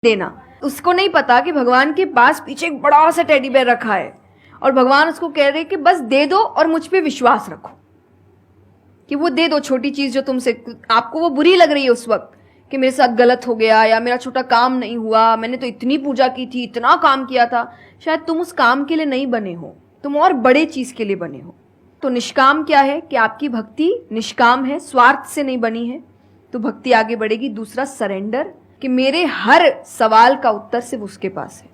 देना। उसको नहीं पता कि भगवान के पास पीछे एक बड़ा सा टेडी बेयर रखा है और भगवान उसको कह रहे कि बस दे दो और मुझ पे विश्वास रखो कि वो दे दो छोटी चीज जो तुमसे आपको वो बुरी लग रही है उस वक्त कि मेरे साथ गलत हो गया या मेरा छोटा काम नहीं हुआ, मैंने तो इतनी पूजा की थी, इतना काम किया था। शायद तुम उस काम के लिए नहीं बने हो, तुम और बड़े चीज के लिए बने हो। तो निष्काम क्या है कि आपकी भक्ति निष्काम है, स्वार्थ से नहीं बनी है, तो भक्ति आगे बढ़ेगी। दूसरा सरेंडर, कि मेरे हर सवाल का उत्तर सिर्फ उसके पास है।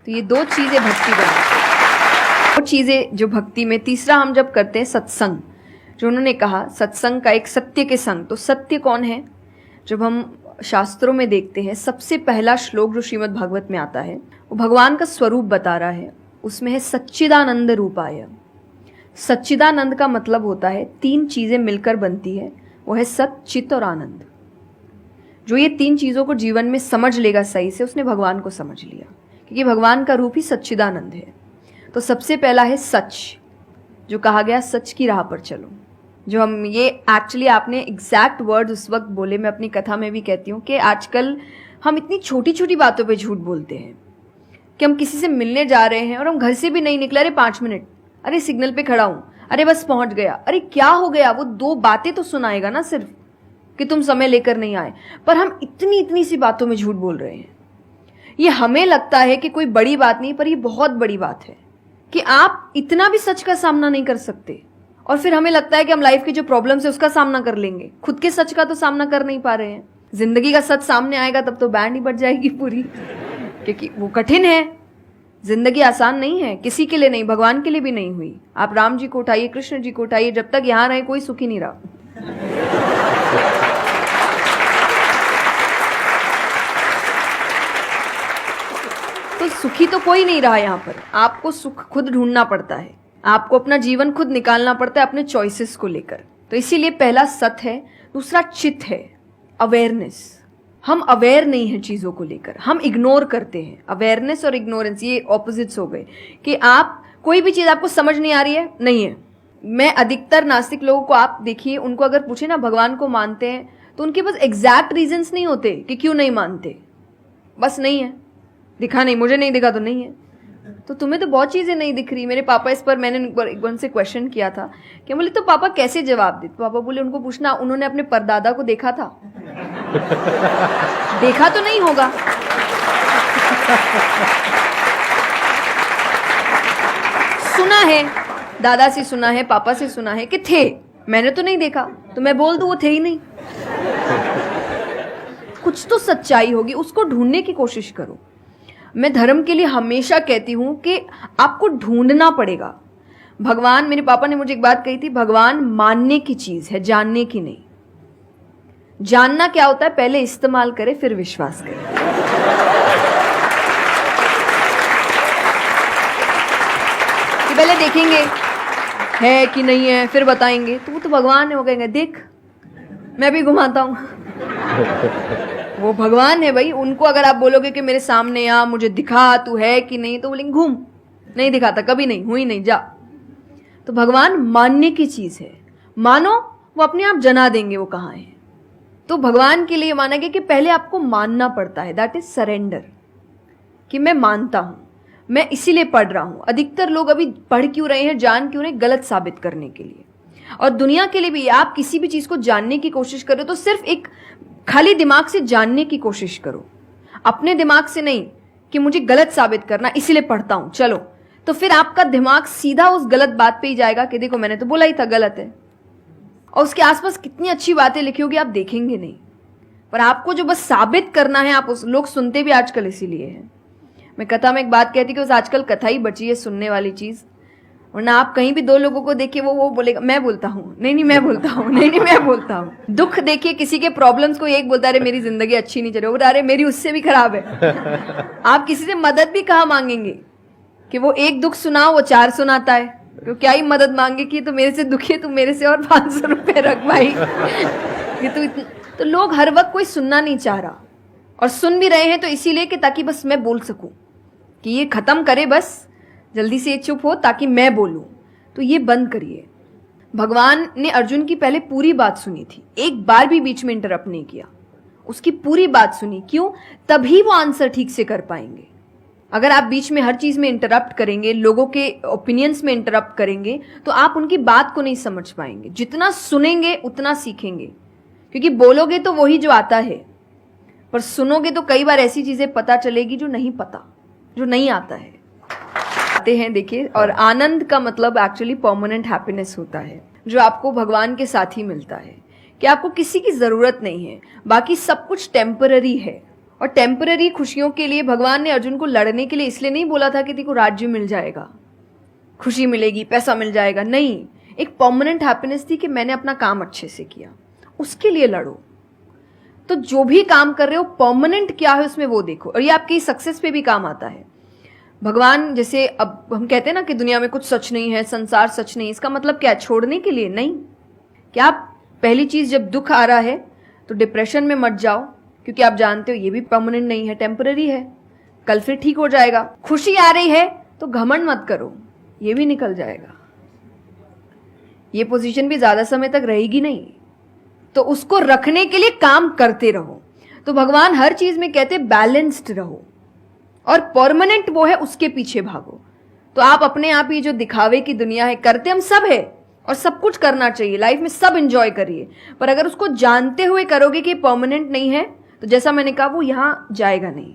तो ये दो चीजें भक्ति बनाती है, दो चीजें जो भक्ति में। तीसरा हम जब करते हैं सत्संग, जो उन्होंने कहा सत्संग का एक सत्य के संग। तो सत्य कौन है? जब हम शास्त्रों में देखते हैं सबसे पहला श्लोक जो श्रीमद् भागवत में आता है वो भगवान का स्वरूप बता रहा है। उसमें है सच्चिदानंद रूपाय। सच्चिदानंद का मतलब होता है तीन चीजें मिलकर बनती है, वो है सत, चित और आनंद। जो ये तीन चीजों को जीवन में समझ लेगा सही से, उसने भगवान को समझ लिया, क्योंकि भगवान का रूप ही सच्चिदानंद है। तो सबसे पहला है सच, जो कहा गया सच की राह पर चलो। जो हम ये एक्चुअली आपने एग्जैक्ट वर्ड उस वक्त बोले, मैं अपनी कथा में भी कहती हूँ कि आजकल हम इतनी छोटी छोटी बातों पे झूठ बोलते हैं कि हम किसी से मिलने जा रहे हैं और हम घर से भी नहीं निकले, अरे 5 मिनट, अरे सिग्नल पे खड़ा हूँ, अरे बस पहुंच गया, अरे क्या हो गया। वो 2 बातें तो सुनाएगा ना सिर्फ कि तुम समय लेकर नहीं आए, पर हम इतनी इतनी सी बातों में झूठ बोल रहे हैं। ये हमें लगता है कि कोई बड़ी बात नहीं, पर ये बहुत बड़ी बात है कि आप इतना भी सच का सामना नहीं कर सकते और फिर हमें लगता है कि हम लाइफ की जो प्रॉब्लम्स है उसका सामना कर लेंगे, खुद के सच का तो सामना कर नहीं पा रहे हैं। जिंदगी का सच सामने आएगा तब तो बैंड ही बज जाएगी पूरी, क्योंकि वो कठिन है। जिंदगी आसान नहीं है, किसी के लिए नहीं, भगवान के लिए भी नहीं हुई। आप राम जी को उठाइए, कृष्ण जी को उठाइए, जब तक यहां रहे कोई सुखी नहीं रहा। तो सुखी तो कोई नहीं रहा यहाँ पर। आपको सुख खुद ढूंढना पड़ता है, आपको अपना जीवन खुद निकालना पड़ता है अपने चॉइसेस को लेकर। तो इसीलिए पहला सत है। दूसरा चित है, अवेयरनेस। हम अवेयर नहीं है चीजों को लेकर, हम इग्नोर करते हैं। अवेयरनेस और इग्नोरेंस ये ऑपोजिट्स हो गए कि आप कोई भी चीज आपको समझ नहीं आ रही है, नहीं है। मैं अधिकतर नास्तिक लोगों को आप देखिए, उनको अगर पूछे ना भगवान को मानते हैं, तो उनके पास एग्जैक्ट रीजंस नहीं होते कि क्यों नहीं मानते। बस नहीं है, दिखा नहीं, मुझे नहीं दिखा तो नहीं है। तो तुम्हें तो बहुत चीजें नहीं दिख रही। मेरे पापा इस पर मैंने उनसे क्वेश्चन किया था कि बोले तो पापा कैसे जवाब दे? तो पापा बोले उनको पूछना उन्होंने अपने परदादा को देखा था? देखा तो नहीं होगा। सुना है, दादा से सुना है, पापा से सुना है कि थे, मैंने तो नहीं देखा, तो मैं बोल दूं वो थे ही नहीं। कुछ तो सच्चाई होगी, उसको ढूंढने की कोशिश करो। मैं धर्म के लिए हमेशा कहती हूं कि आपको ढूंढना पड़ेगा। भगवान, मेरे पापा ने मुझे एक बात कही थी, भगवान मानने की चीज है, जानने की नहीं। जानना क्या होता है? पहले इस्तेमाल करे फिर विश्वास करे। कि पहले देखेंगे है कि नहीं है, फिर बताएंगे। तो वो तो भगवान है, वो कहेंगे देख मैं भी घुमाता हूं। वो भगवान है भाई। उनको अगर आप बोलोगे कि मेरे सामने आ, मुझे दिखा तू है कि नहीं, तो बोलेंगे घूम, नहीं दिखाता, कभी नहीं हुई, नहीं जा। तो भगवान मानने की चीज है, मानो वो अपने आप जना देंगे वो कहाँ है। तो भगवान के लिए माना गया कि पहले आपको मानना पड़ता है, दैट इज सरेंडर, कि मैं मानता हूं, मैं इसीलिए पढ़ रहा हूं। अधिकतर लोग अभी पढ़ क्यों रहे हैं, जान क्यों रहे? गलत साबित करने के लिए। और दुनिया के लिए भी, आप किसी भी चीज को जानने की कोशिश करो तो सिर्फ एक खाली दिमाग से जानने की कोशिश करो, अपने दिमाग से नहीं कि मुझे गलत साबित करना इसीलिए पढ़ता हूं चलो। तो फिर आपका दिमाग सीधा उस गलत बात पे ही जाएगा कि देखो मैंने तो बोला ही था गलत है। और उसके आसपास कितनी अच्छी बातें लिखी होगी आप देखेंगे नहीं, पर आपको जो बस साबित करना है, आप उस लोग सुनते भी आजकल इसीलिए हैं। मैं कथा में एक बात कहती कि उस आजकल कथा ही बची है सुनने वाली चीज, वरना आप कहीं भी 2 लोगों को देखिए वो बोलेगा मैं बोलता हूँ, नहीं मैं बोलता हूँ, नहीं मैं बोलता हूँ। दुख देखिए किसी के, प्रॉब्लम्स को एक बोलता है अरे मेरी जिंदगी अच्छी नहीं चल रही, अरे मेरी उससे भी खराब है। आप किसी से मदद भी कहाँ मांगेंगे कि वो एक दुख सुनाओ वो 4 सुनाता है, तो क्या ही मदद मांगे कि तो मेरे से दुखी है, तू मेरे से और 500 रुपए रख भाई। ये तो लोग हर वक्त कोई सुनना नहीं चाह रहा, और सुन भी रहे हैं तो इसीलिए कि ताकि बस मैं बोल सकूं, कि ये खत्म करे बस, जल्दी से ये चुप हो ताकि मैं बोलूं। तो ये बंद करिए। भगवान ने अर्जुन की पहले पूरी बात सुनी थी, एक बार भी बीच में इंटरप्ट नहीं किया। उसकी पूरी बात सुनी। क्यों? तभी वो आंसर ठीक से कर पाएंगे। अगर आप बीच में हर चीज में इंटरप्ट करेंगे, लोगों के ओपिनियंस में इंटरप्ट करेंगे, तो आप उनकी बात को नहीं समझ पाएंगे। जितना सुनेंगे उतना सीखेंगे, क्योंकि बोलोगे तो वही जो आता है, पर सुनोगे तो कई बार ऐसी चीजें पता चलेगी जो नहीं पता, जो नहीं आता है। आते हैं देखिए, और आनंद का मतलब एक्चुअली परमानेंट हैप्पीनेस होता है, जो आपको भगवान के साथ ही मिलता है, कि आपको किसी की जरूरत नहीं है, बाकी सब कुछ टेम्पररी है। और टेम्पररी खुशियों के लिए भगवान ने अर्जुन को लड़ने के लिए इसलिए नहीं बोला था कि तेरे को राज्य मिल जाएगा, खुशी मिलेगी, पैसा मिल जाएगा। नहीं, एक परमानेंट हैप्पीनेस थी कि मैंने अपना काम अच्छे से किया, उसके लिए लड़ो। तो जो भी काम कर रहे हो परमानेंट क्या है उसमें वो देखो, और ये आपकी सक्सेस पे भी काम आता है। भगवान जैसे अब हम कहते हैं ना कि दुनिया में कुछ सच नहीं है, संसार सच नहीं, इसका मतलब क्या? छोड़ने के लिए नहीं। क्या आप पहली चीज, जब दुख आ रहा है तो डिप्रेशन में मत जाओ, क्योंकि आप जानते हो ये भी परमानेंट नहीं है, टेम्पररी है, कल फिर ठीक हो जाएगा। खुशी आ रही है तो घमंड मत करो, ये भी निकल जाएगा, ये पोजीशन भी ज्यादा समय तक रहेगी नहीं, तो उसको रखने के लिए काम करते रहो। तो भगवान हर चीज में कहते बैलेंस्ड रहो, और परमानेंट वो है उसके पीछे भागो। तो आप अपने आप ही जो दिखावे की दुनिया है, करते हम सब है और सब कुछ करना चाहिए लाइफ में, सब एंजॉय करिए, पर अगर उसको जानते हुए करोगे कि परमानेंट नहीं है, तो जैसा मैंने कहा वो यहां जाएगा नहीं।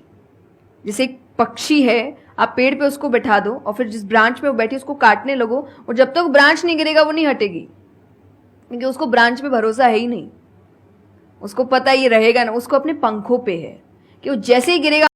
जैसे एक पक्षी है, आप पेड़ पे उसको बैठा दो और फिर जिस ब्रांच पे वो बैठी उसको काटने लगो, और जब तक ब्रांच नहीं गिरेगा वो नहीं हटेगी, क्योंकि उसको ब्रांच पे भरोसा है ही नहीं। उसको पता ये रहेगा ना, उसको अपने पंखों पे है कि वो जैसे ही गिरेगा